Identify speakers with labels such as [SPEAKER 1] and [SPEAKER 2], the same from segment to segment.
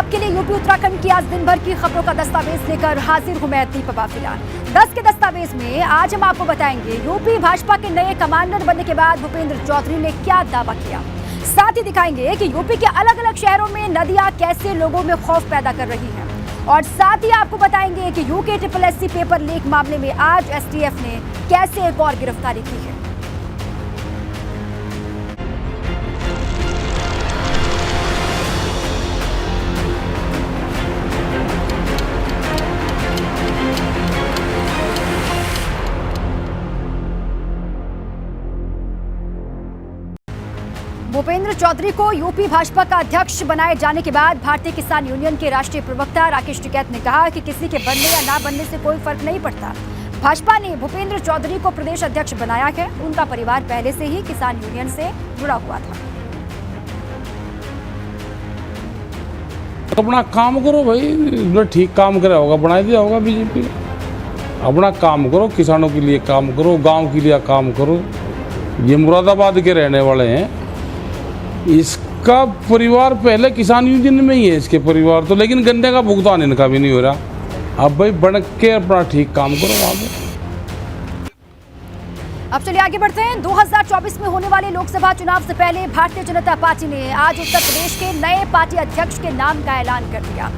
[SPEAKER 1] आपके लिए यूपी उत्तराखंड की आज दिन भर की खबरों का दस्तावेज लेकर हाजिर हूं मैं दीपा बाफिलान। 10 के दस्तावेज में आज हम आपको बताएंगे यूपी भाजपा के नए कमांडर बनने के बाद भूपेंद्र चौधरी ने क्या दावा किया। साथ ही दिखाएंगे कि यूपी के अलग अलग शहरों में नदियां कैसे लोगों में खौफ पैदा कर रही हैं। और साथ ही आपको बताएंगे कि यूके SSSC पेपर लीक मामले में आज STF ने कैसे एक और गिरफ्तारी की है। भूपेंद्र चौधरी को यूपी भाजपा का अध्यक्ष बनाए जाने के बाद भारतीय किसान यूनियन के राष्ट्रीय प्रवक्ता राकेश टिकैत ने कहा कि किसी के बनने या ना बनने से कोई फर्क नहीं पड़ता। भाजपा ने भूपेंद्र चौधरी को प्रदेश अध्यक्ष बनाया है। उनका परिवार पहले से ही किसान यूनियन से जुड़ा हुआ था।
[SPEAKER 2] अपना काम करो भाई, जो ठीक काम करा होगा बना दिया होगा बीजेपी ने। अपना काम करो, किसानों के लिए काम करो, गांव के लिए काम करो। ये मुरादाबाद के रहने वाले हैं, इसका परिवार पहले किसान यूनियन में ही है इसके परिवार तो, लेकिन गन्ने का भुगतान इनका भी नहीं हो रहा। अब भाई बन के अपना ठीक काम करो वहाँ पे।
[SPEAKER 1] अब चलिए आगे बढ़ते हैं। 2024 में होने वाले लोकसभा चुनाव से पहले भारतीय जनता पार्टी ने आज उत्तर प्रदेश के नए पार्टी अध्यक्ष के नाम का ऐलान कर दिया।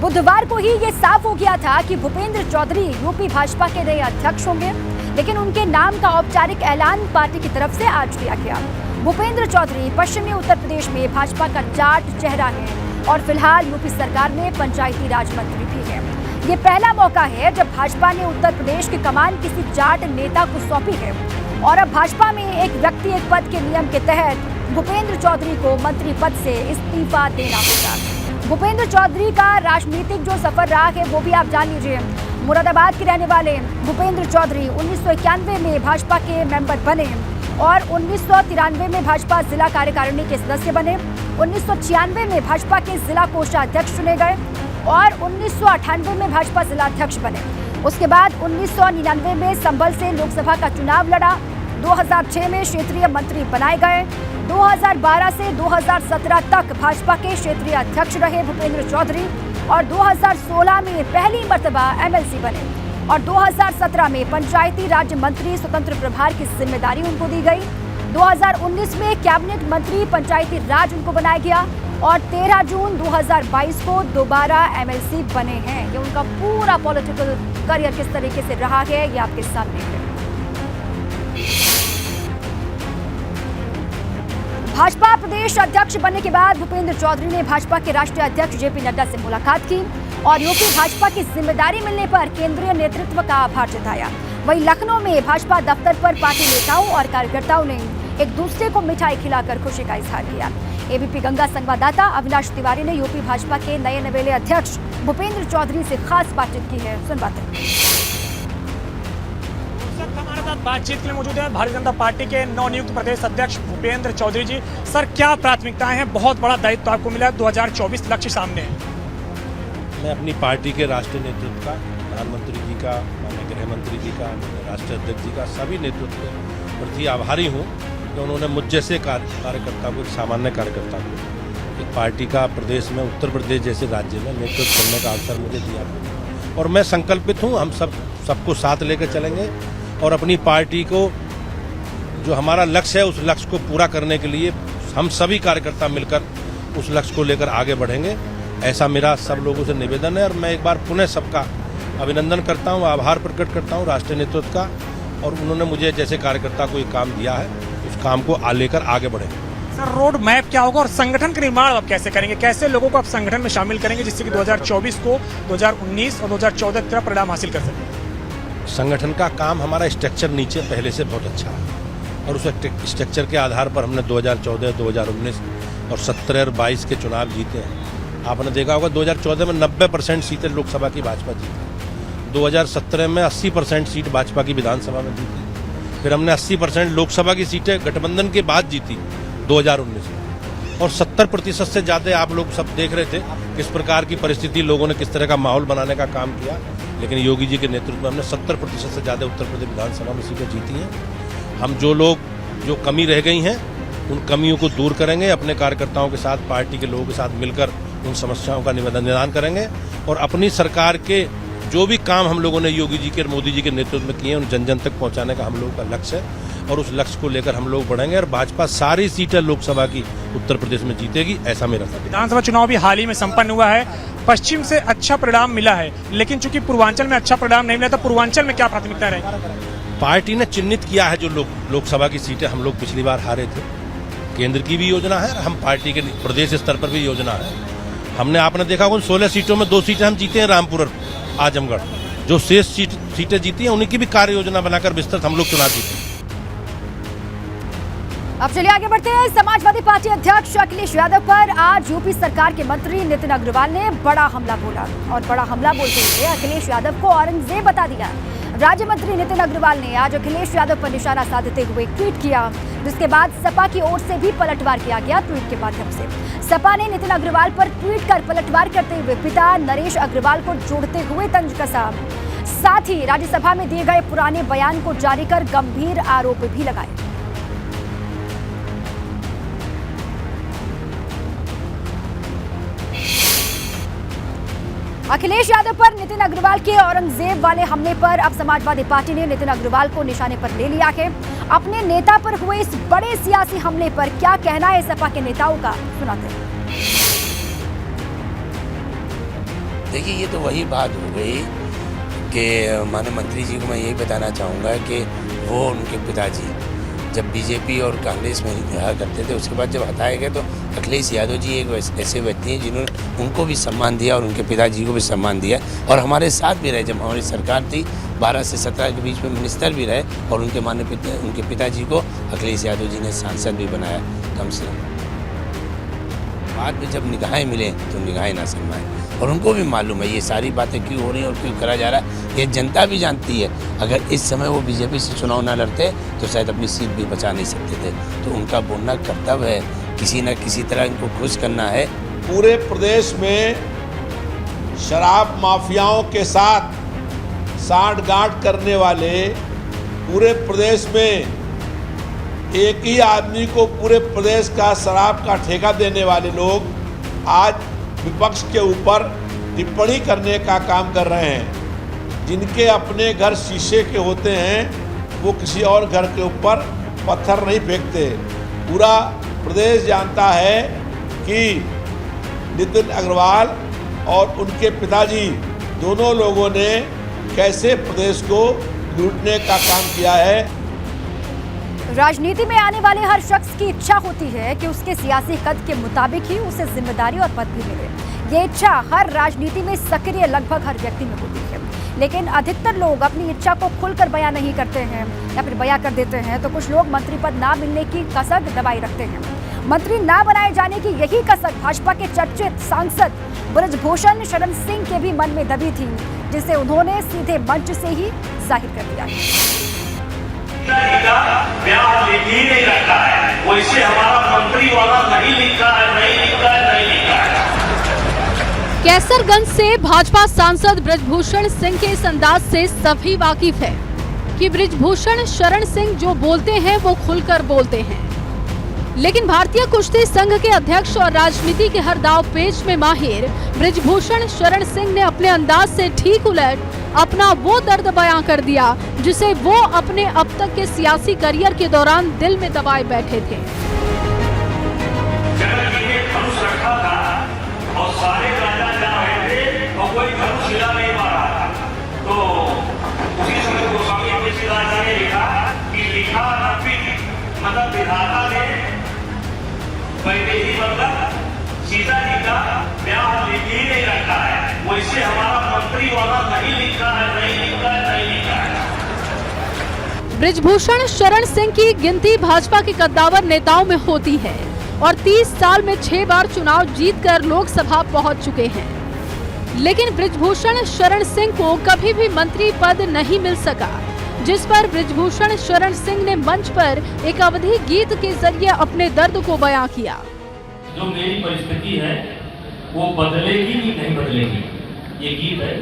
[SPEAKER 1] बुधवार को ही ये साफ हो गया था कि भूपेंद्र चौधरी यूपी भाजपा के नए अध्यक्ष होंगे, लेकिन उनके नाम का औपचारिक ऐलान पार्टी की तरफ से आज किया गया। भूपेंद्र चौधरी पश्चिमी उत्तर प्रदेश में भाजपा का जाट चेहरा है और फिलहाल यूपी सरकार में पंचायती राज मंत्री भी है। ये पहला मौका है जब भाजपा ने उत्तर प्रदेश की कमान किसी जाट नेता को सौंपी है और अब भाजपा में एक व्यक्ति एक पद के नियम के तहत भूपेंद्र चौधरी को मंत्री पद से इस्तीफा देना होगा। भूपेंद्र चौधरी का राजनीतिक जो सफर रहा है वो भी आप जान लीजिए। मुरादाबाद के रहने वाले भूपेंद्र चौधरी 1991 में भाजपा के मेंबर बने और 1993 में भाजपा जिला कार्यकारिणी के सदस्य बने। 1996 में भाजपा के जिला कोषाध्यक्ष चुने गए और 1998 में भाजपा जिला अध्यक्ष बने। उसके बाद 1999 में संभल से लोकसभा का चुनाव लड़ा। 2006 में क्षेत्रीय मंत्री बनाए गए। 2012 से 2017 तक भाजपा के क्षेत्रीय अध्यक्ष रहे भूपेंद्र चौधरी और 2016 में पहली मर्तबा MLC बने और 2017 में पंचायती राज मंत्री स्वतंत्र प्रभार की जिम्मेदारी उनको दी गई। 2019 में कैबिनेट मंत्री पंचायती राज उनको बनाया गया और 13 जून 2022 को दोबारा MLC बने हैं। ये उनका पूरा पॉलिटिकल करियर किस तरीके से रहा है ये आपके सामने है। भाजपा प्रदेश अध्यक्ष बनने के बाद भूपेंद्र चौधरी ने भाजपा के राष्ट्रीय अध्यक्ष JP नड्डा से मुलाकात की और यूपी भाजपा की जिम्मेदारी मिलने पर केंद्रीय नेतृत्व का आभार जताया। वहीं लखनऊ में भाजपा दफ्तर पर पार्टी नेताओं और कार्यकर्ताओं ने एक दूसरे को मिठाई खिलाकर खुशी का इजहार किया। ABP गंगा संवाददाता अविनाश तिवारी ने यूपी भाजपा के नए नवेले अध्यक्ष भूपेंद्र चौधरी से खास बातचीत की है। सुनवाते हैं।
[SPEAKER 3] हमारे साथ बातचीत के लिए मौजूद है भारतीय जनता पार्टी के नवनियुक्त प्रदेश अध्यक्ष भूपेंद्र चौधरी जी। सर, क्या प्राथमिकताएं हैं? बहुत बड़ा दायित्व आपको मिला है, 2024 लक्ष्य सामने है।
[SPEAKER 4] मैं अपनी पार्टी के राष्ट्रीय नेतृत्व का, प्रधानमंत्री जी का, माननीय गृह मंत्री जी का, राष्ट्रीय अध्यक्ष जी का, सभी नेतृत्व के प्रति आभारी हूँ कि उन्होंने मुझ जैसे कार्यकर्ता को, एक सामान्य कार्यकर्ता को, एक पार्टी का प्रदेश में, उत्तर प्रदेश जैसे राज्य में नेतृत्व करने का अवसर मुझे दिया और मैं संकल्पित हूँ। हम सबको साथ लेकर चलेंगे और अपनी पार्टी को, जो हमारा लक्ष्य है, उस लक्ष्य को पूरा करने के लिए हम सभी कार्यकर्ता मिलकर उस लक्ष्य को लेकर आगे बढ़ेंगे। ऐसा मेरा सब लोगों से निवेदन है और मैं एक बार पुनः सबका अभिनंदन करता हूं, आभार प्रकट करता हूं राष्ट्रीय नेतृत्व का, और उन्होंने मुझे जैसे कार्यकर्ता को एक काम दिया है उस काम को लेकर आगे बढ़ेंगे।
[SPEAKER 3] सर, रोड मैप क्या होगा और संगठन का निर्माण आप कैसे करेंगे? कैसे लोगों को आप संगठन में शामिल करेंगे जिससे कि 2024 को 2019 और 2014 की तरह परिणाम हासिल कर सकें?
[SPEAKER 4] संगठन का काम, हमारा स्ट्रक्चर नीचे पहले से बहुत अच्छा है और उस स्ट्रक्चर के आधार पर हमने 2014, 2019 और 17 और 22 के चुनाव जीते हैं। आपने देखा होगा 2014 में 90% सीटें लोकसभा की भाजपा जीती, 2017 में 80% सीट भाजपा की विधानसभा में जीती, फिर हमने 80% लोकसभा की सीटें गठबंधन के बाद जीती 2019 में, और 70% से ज़्यादा आप लोग सब देख रहे थे किस प्रकार की परिस्थिति, लोगों ने किस तरह का माहौल बनाने का काम किया, लेकिन योगी जी के नेतृत्व में हमने 70% से ज़्यादा उत्तर प्रदेश विधानसभा में सीटें जीती हैं। हम जो कमी रह गई हैं उन कमियों को दूर करेंगे, अपने कार्यकर्ताओं के साथ, पार्टी के लोगों के साथ मिलकर उन समस्याओं का निदान करेंगे और अपनी सरकार के जो भी काम हम लोगों ने योगी जी के और मोदी जी के नेतृत्व में किए हैं उन जन जन तक पहुंचाने का हम लोगों का लक्ष्य है और उस लक्ष्य को लेकर हम लोग बढ़ेंगे और भाजपा सारी सीटें लोकसभा की उत्तर प्रदेश में जीतेगी, ऐसा मेरा समझ।
[SPEAKER 3] विधानसभा चुनाव भी हाल ही में संपन्न हुआ है, पश्चिम से अच्छा परिणाम मिला है, लेकिन चूंकि पूर्वांचल में अच्छा परिणाम नहीं मिला तो पूर्वांचल में क्या प्राथमिकता रहेगी?
[SPEAKER 4] पार्टी ने चिन्हित किया है जो लोकसभा की सीटें हम लोग पिछली बार हारे थे, केंद्र की भी योजना है और हम पार्टी के प्रदेश स्तर पर भी योजना है। हमने आपने देखा 16 सीटों में 2 सीटें हम जीते हैं, रामपुर और आजमगढ़। जो शेष सीटें जीती हैं उन्हीं की भी कार्य योजना बनाकर विस्तृत हम लोग चुनाव जीते।
[SPEAKER 1] अब चलिए आगे बढ़ते हैं। समाजवादी पार्टी अध्यक्ष अखिलेश यादव पर आज यूपी सरकार के मंत्री नितिन अग्रवाल ने बड़ा हमला बोला और बड़ा हमला बोलते हुए अखिलेश यादव को औरंगजेब बता दिया। राज्य मंत्री नितिन अग्रवाल ने आज अखिलेश यादव पर निशाना साधते हुए ट्वीट किया, जिसके बाद सपा की ओर से भी पलटवार किया गया ट्वीट के माध्यम से। सपा ने नितिन अग्रवाल पर ट्वीट कर पलटवार करते हुए पिता नरेश अग्रवाल को जोड़ते हुए तंज कसा। साथ ही राज्यसभा में दिए गए पुराने बयान को जारी कर गंभीर आरोप भी लगाए। अखिलेश यादव पर नितिन अग्रवाल के औरंगजेब वाले हमले पर अब समाजवादी पार्टी ने नितिन अग्रवाल को निशाने पर ले लिया है। अपने नेता पर हुए इस बड़े सियासी हमले पर क्या कहना है सपा के नेताओं का, सुनाते हैं।
[SPEAKER 5] देखिए, ये तो वही बात हो गई कि माननीय मंत्री जी को मैं यही बताना चाहूँगा कि वो उनके पिताजी जब बीजेपी और कांग्रेस में रहा करते थे, उसके बाद जब हटाए गए तो अखिलेश यादव जी एक ऐसे व्यक्ति हैं जिन्होंने उनको भी सम्मान दिया और उनके पिताजी को भी सम्मान दिया और हमारे साथ भी रहे। जब हमारी सरकार थी 12 से 17 के बीच में मिनिस्टर भी रहे और उनके पिताजी को अखिलेश यादव जी ने सांसद भी बनाया। कम से कम बाद में जब निगाहें मिले तो निगाहें ना शर्माएं और उनको भी मालूम है ये सारी बातें क्यों हो रही हैं और क्यों करा जा रहा है, ये जनता भी जानती है। अगर इस समय वो बीजेपी से चुनाव ना लड़ते तो शायद अपनी सीट भी बचा नहीं सकते थे। तो उनका बोलना कर्तव्य है, किसी न किसी तरह इनको खुश करना है।
[SPEAKER 6] पूरे प्रदेश में शराब माफियाओं के साथ सांठ-गांठ करने वाले, पूरे प्रदेश में एक ही आदमी को पूरे प्रदेश का शराब का ठेका देने वाले लोग आज विपक्ष के ऊपर टिप्पणी करने का काम कर रहे हैं। जिनके अपने घर शीशे के होते हैं वो किसी और घर के ऊपर पत्थर नहीं फेंकते। पूरा प्रदेश जानता है कि नितिन अग्रवाल और उनके पिताजी दोनों लोगों ने कैसे प्रदेश को लूटने का काम किया है।
[SPEAKER 1] राजनीति में आने वाले हर शख्स की इच्छा होती है कि उसके सियासी कद के मुताबिक ही उसे जिम्मेदारी और पद भी मिले। ये इच्छा हर राजनीति में सक्रिय लगभग हर व्यक्ति में होती है, लेकिन अधिकतर लोग अपनी इच्छा को खुलकर बयां नहीं करते हैं या फिर बयां कर देते हैं। तो कुछ लोग मंत्री पद ना मिलने की कसक दबाई रखते हैं। मंत्री ना बनाए जाने की यही कसक भाजपा के चर्चित सांसद ब्रजभूषण शरण सिंह के भी मन में दबी थी, जिसे उन्होंने सीधे मंच से ही जाहिर कर दिया।
[SPEAKER 7] ब्याह ही नहीं रखा है, वैसे हमारा मंत्री वाला नहीं लिखा है, नहीं लिखा है, नहीं लिखा है।
[SPEAKER 8] कैसरगंज से भाजपा सांसद ब्रजभूषण सिंह के इस अंदाज से सभी वाकिफ है कि ब्रजभूषण शरण सिंह जो बोलते हैं वो खुलकर बोलते हैं। लेकिन भारतीय कुश्ती संघ के अध्यक्ष और राजनीति के हर दाव पेच में माहिर ब्रजभूषण शरण सिंह ने अपने अंदाज से ठीक उलट अपना वो दर्द बयां कर दिया जिसे वो अपने अब तक के सियासी करियर के दौरान दिल में दबाए बैठे थे।
[SPEAKER 7] धनुष रखा था और सारे राजा जा रहे थे और कोई धनुष हिला नहीं पा रहा था, तो उसी समय गोस्वामी तुलसीदास जी ने लिखा कि लिखा मतलब विधाता ने पहले ही मतलब सीता जी का ब्याह ही नहीं रखा है, वैसे हमारा मंत्री वाला नहीं लिखा है, नहीं लिखा है, नहीं लिखा है।
[SPEAKER 8] ब्रजभूषण शरण सिंह की गिनती भाजपा के कद्दावर नेताओं में होती है और 30 साल में 6 बार चुनाव जीतकर लोकसभा पहुंच चुके हैं। लेकिन ब्रजभूषण शरण सिंह को कभी भी मंत्री पद नहीं मिल सका, जिस पर ब्रजभूषण शरण सिंह ने मंच पर एक अवधि गीत के जरिए अपने दर्द को बयां किया।
[SPEAKER 7] जो मेरी परिस्थिति है वो बदलेगी कि नहीं बदलेगी, ये गीत है।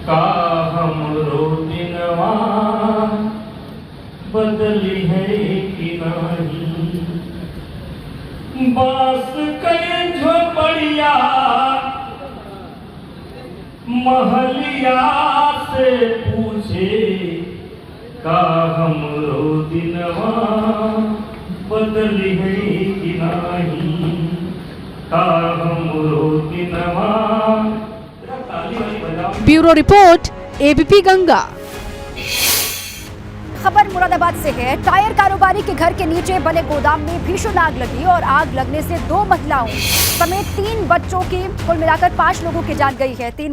[SPEAKER 7] का हमरो दिनवा बदली है कि नहीं, बास कई झोपड़िया महलिया से पूछे का हमरो दिनवा बदली है कि नहीं, का हमरो दिनवा।
[SPEAKER 8] Bureau report ABP Ganga.
[SPEAKER 1] खबर मुरादाबाद से है। टायर कारोबारी के घर के नीचे बने गोदाम में भीषण आग लगी और आग लगने से 2 महिलाओं समेत 3 बच्चों की कुल मिलाकर 5 लोगों की जान गई है। 2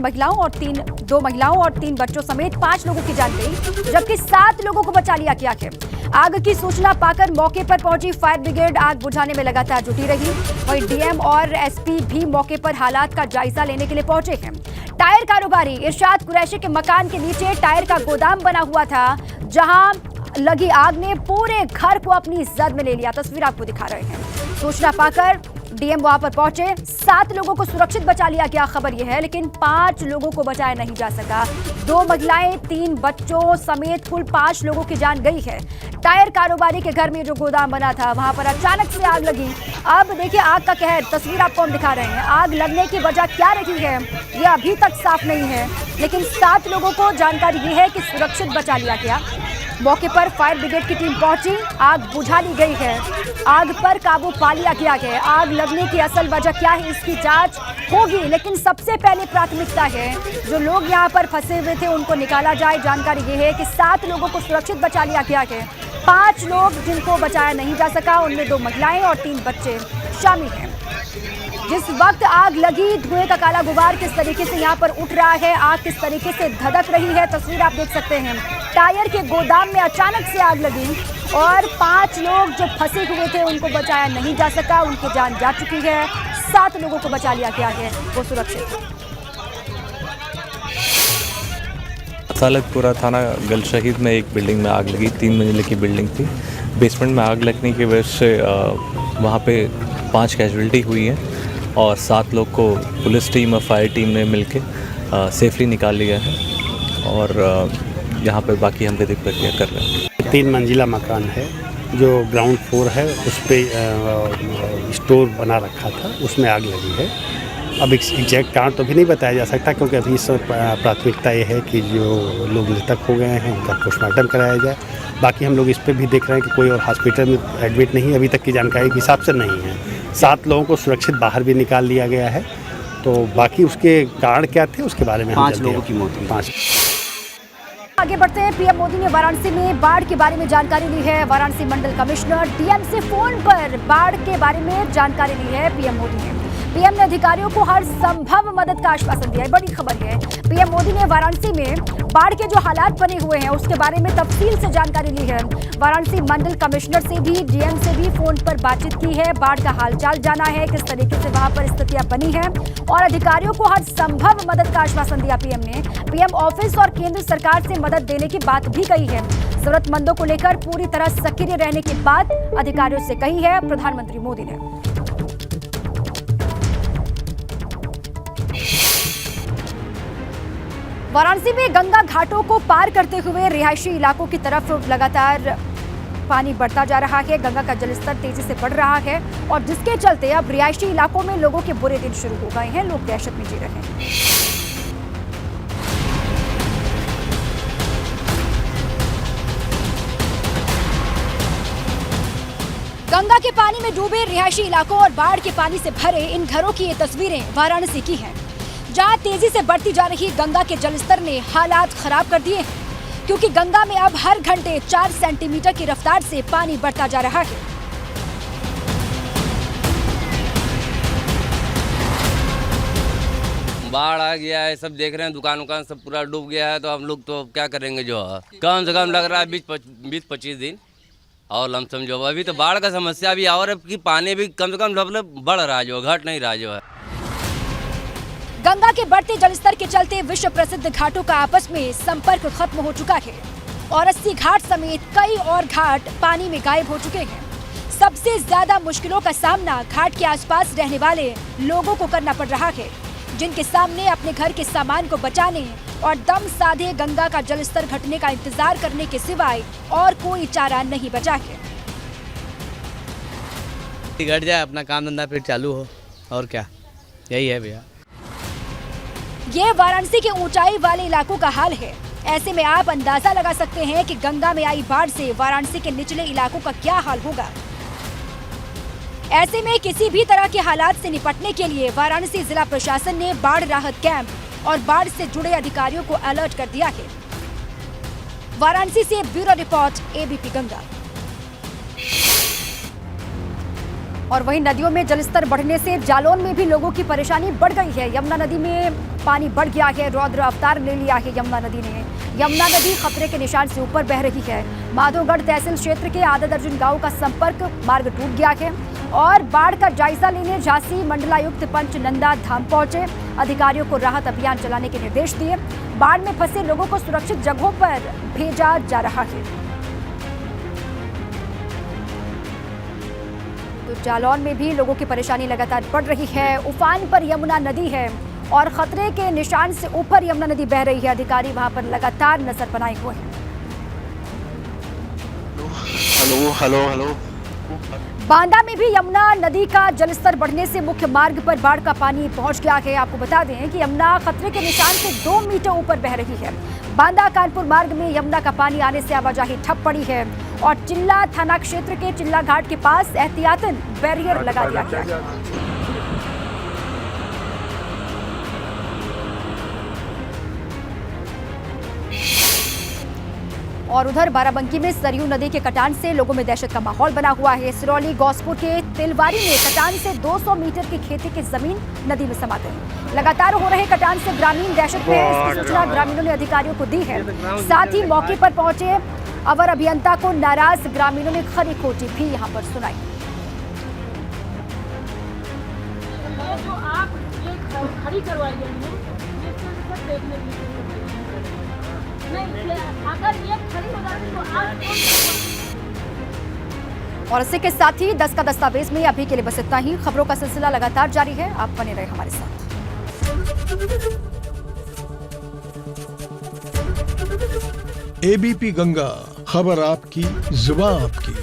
[SPEAKER 1] महिलाओं और 3 बच्चों समेत 5 लोगों की जान गई, जबकि 7 लोगों को बचा लिया गया है। आग की सूचना पाकर मौके पर पहुंची फायर ब्रिगेड आग बुझाने में लगातार जुटी रही। वहीं डीएम और एसपी भी मौके पर हालात का जायजा लेने के लिए पहुंचे हैं। टायर कारोबारी इरशाद कुरैशी के मकान के नीचे टायर का गोदाम बना हुआ था, जहां लगी आग ने पूरे घर को अपनी जद में ले लिया। तस्वीर आपको दिखा रहे हैं। सूचना पाकर डीएम वहां पर पहुंचे। 7 लोगों को सुरक्षित बचा लिया गया, खबर यह है, लेकिन 5 लोगों को बचाया नहीं जा सका। 2 महिलाएं, 3 बच्चों समेत कुल 5 लोगों की जान गई है। टायर कारोबारी के घर में जो गोदाम बना था वहां पर अचानक से आग लगी। अब देखिए आग का कहर, तस्वीर आपको हम दिखा रहे हैं। आग लगने की वजह क्या रही है ये अभी तक साफ नहीं है, लेकिन 7 लोगों को जानकारी ये है कि सुरक्षित बचा लिया गया। मौके पर फायर ब्रिगेड की टीम पहुंची, आग बुझा ली गई है, आग पर काबू पा लिया गया है। आग लगने की असल वजह क्या है इसकी जांच होगी, लेकिन सबसे पहले प्राथमिकता है जो लोग यहां पर फंसे हुए थे उनको निकाला जाए। जानकारी ये है कि 7 लोगों को सुरक्षित बचा लिया गया है। 5 लोग जिनको बचाया नहीं जा सका, उनमें 2 महिलाएं और 3 बच्चे शामिल हैं। जिस वक्त आग लगी, धुएं का काला गुबार किस तरीके से यहाँ पर उठ रहा है, आग किस तरीके से धधक रही है, तस्वीर आप देख सकते हैं। टायर के गोदाम में अचानक से आग लगी और 5 लोग जो फंसे हुए थे उनको बचाया नहीं जा सका, उनकी जान जा चुकी है। 7 लोगों को बचा लिया गया है, वो सुरक्षित।
[SPEAKER 9] सालकपुरा थाना गल शहीद में एक बिल्डिंग में आग लगी। 3 मंजिले की बिल्डिंग थी। बेसमेंट में आग लगने की वजह से वहाँ पे 5 कैजुअल्टी हुई है और 7 लोग को पुलिस टीम और फायर टीम ने मिलके सेफली निकाल लिया है और यहाँ पर बाकी हम विधिक प्रक्रिया कर रहे हैं।
[SPEAKER 10] 3 मंजिला मकान है जो ग्राउंड फ्लोर है, उस पर स्टोर बना रखा था, उसमें आग लगी है। अब एग्जैक्ट कारण तो भी नहीं बताया जा सकता, क्योंकि अभी इस प्राथमिकता ये है कि जो लोग मृतक हो गए हैं उनका पोस्टमार्टम कराया जाए। बाकी हम लोग इस पर भी देख रहे हैं कि कोई और हॉस्पिटल में एडमिट नहीं, अभी तक की जानकारी के हिसाब से नहीं है। 7 लोगों को सुरक्षित बाहर भी निकाल लिया गया है, तो बाकी उसके कारण क्या थे उसके बारे में
[SPEAKER 11] 5 लोगों की मौत हुई।
[SPEAKER 10] 5
[SPEAKER 1] आगे बढ़ते हैं। पीएम मोदी ने वाराणसी में बाढ़ के बारे में जानकारी ली है। वाराणसी मंडल कमिश्नर डीएम से फोन पर बाढ़ के बारे में जानकारी ली है पीएम मोदी ने। पीएम ने अधिकारियों को हर संभव मदद का आश्वासन दिया है। बड़ी खबर है, पीएम मोदी ने वाराणसी में बाढ़ के जो हालात बने हुए हैं उसके बारे में तफसील से जानकारी ली है। वाराणसी मंडल कमिश्नर से भी, डीएम से भी फोन पर बातचीत की है। बाढ़ का हालचाल जाना है, किस तरीके से वहां पर स्थितियां बनी है और अधिकारियों को हर संभव मदद का आश्वासन दिया पीएम ने। पीएम ऑफिस और केंद्र सरकार से मदद देने की बात भी कही है। जरूरतमंदों को लेकर पूरी तरह सक्रिय रहने की बात अधिकारियों से कही है प्रधानमंत्री मोदी ने। वाराणसी में गंगा घाटों को पार करते हुए रिहायशी इलाकों की तरफ लगातार पानी बढ़ता जा रहा है। गंगा का जलस्तर तेजी से बढ़ रहा है और जिसके चलते अब रिहायशी इलाकों में लोगों के बुरे दिन शुरू हो गए हैं। लोग दहशत में जी रहे हैं। गंगा के पानी में डूबे रिहायशी इलाकों और बाढ़ के पानी से भरे इन घरों की ये तस्वीरें वाराणसी की हैं, जहां तेजी से बढ़ती जा रही गंगा के जलस्तर ने हालात खराब कर दिए हैं, क्योंकि गंगा में अब हर घंटे 4 सेंटीमीटर की रफ्तार से पानी बढ़ता जा रहा है।
[SPEAKER 12] बाढ़ आ गया है, सब देख रहे हैं, दुकान सब पूरा डूब गया है, तो हम लोग तो क्या करेंगे। जो है कम से कम लग रहा है 20-25 दिन और लमसम जो अभी तो बाढ़ का समस्या भी और कि पानी भी कम से कम बढ़ रहा है, जो घट नहीं रहा जो है।
[SPEAKER 1] गंगा के बढ़ते जलस्तर के चलते विश्व प्रसिद्ध घाटों का आपस में संपर्क खत्म हो चुका है और 80 घाट समेत कई और घाट पानी में गायब हो चुके हैं। सबसे ज्यादा मुश्किलों का सामना घाट के आसपास रहने वाले लोगों को करना पड़ रहा है, जिनके सामने अपने घर के सामान को बचाने और दम साधे गंगा का जलस्तर घटने का इंतजार करने के सिवाय और कोई चारा नहीं बचा है।
[SPEAKER 11] घट जाए, अपना काम धंधा फिर चालू हो, और क्या, यही है भैया।
[SPEAKER 1] ये वाराणसी के ऊंचाई वाले इलाकों का हाल है। ऐसे में आप अंदाजा लगा सकते हैं कि गंगा में आई बाढ़ से वाराणसी के निचले इलाकों का क्या हाल होगा। ऐसे में किसी भी तरह के हालात से निपटने के लिए वाराणसी जिला प्रशासन ने बाढ़ राहत कैंप और बाढ़ से जुड़े अधिकारियों को अलर्ट कर दिया है। वाराणसी से ब्यूरो रिपोर्ट, एबीपी गंगा। और वहीं नदियों में जलस्तर बढ़ने से जालौन में भी लोगों की परेशानी बढ़ गई है। यमुना नदी में पानी बढ़ गया है, रौद्र अवतार ले लिया है यमुना नदी ने। यमुना नदी खतरे के निशान से ऊपर बह रही है। माधोगढ़ तहसील क्षेत्र के आधा दर्जन गांवों का संपर्क मार्ग टूट गया है। और बाढ़ का जायजा लेने झांसी मंडलायुक्त पंचनंदा धाम पहुंचे। अधिकारियों को राहत अभियान चलाने के निर्देश दिए। बाढ़ में फंसे लोगों को सुरक्षित जगहों पर भेजा जा रहा है। तो जालौन में भी लोगों की परेशानी लगातार बढ़ रही है। उफान पर यमुना नदी है और खतरे के निशान से ऊपर यमुना नदी बह रही है। अधिकारी वहां पर लगातार नजर बनाए हुए हैं।
[SPEAKER 13] हेलो।
[SPEAKER 1] बांदा में भी यमुना नदी का जलस्तर बढ़ने से मुख्य मार्ग पर बाढ़ का पानी पहुंच गया है। आपको बता दें कि यमुना खतरे के निशान से 2 मीटर ऊपर बह रही है। बांदा कानपुर मार्ग में यमुना का पानी आने से आवाजाही ठप पड़ी है और चिल्ला थाना क्षेत्र के चिल्ला घाट के पास एहतियातन बैरियर लगा दिया गया है। और उधर बाराबंकी में सरयू नदी के कटान से लोगों में दहशत का माहौल बना हुआ है। सिरौली गौसपुर के तिलवारी में कटान से 200 मीटर की खेती की जमीन नदी में समा गई। लगातार हो रहे कटान से ग्रामीण दहशत में है। इसकी सूचना ग्रामीणों ने अधिकारियों को दी है। साथ ही मौके पर पहुंचे अवर अभियंता को नाराज ग्रामीणों ने खरी खोटी भी यहाँ पर सुनाई।
[SPEAKER 14] जो आप ये खड़ी करवाई गई है, ये सिर्फ देखने के लिए नहीं, अगर ये खड़ी हो जाती तो आप।
[SPEAKER 1] और इसी के साथ ही 10 का दस्तावेज में अभी के लिए बस इतना ही। खबरों का सिलसिला लगातार जारी है, आप बने रहे हमारे साथ।
[SPEAKER 15] एबीपी गंगा, खबर आपकी, जुबान आपकी।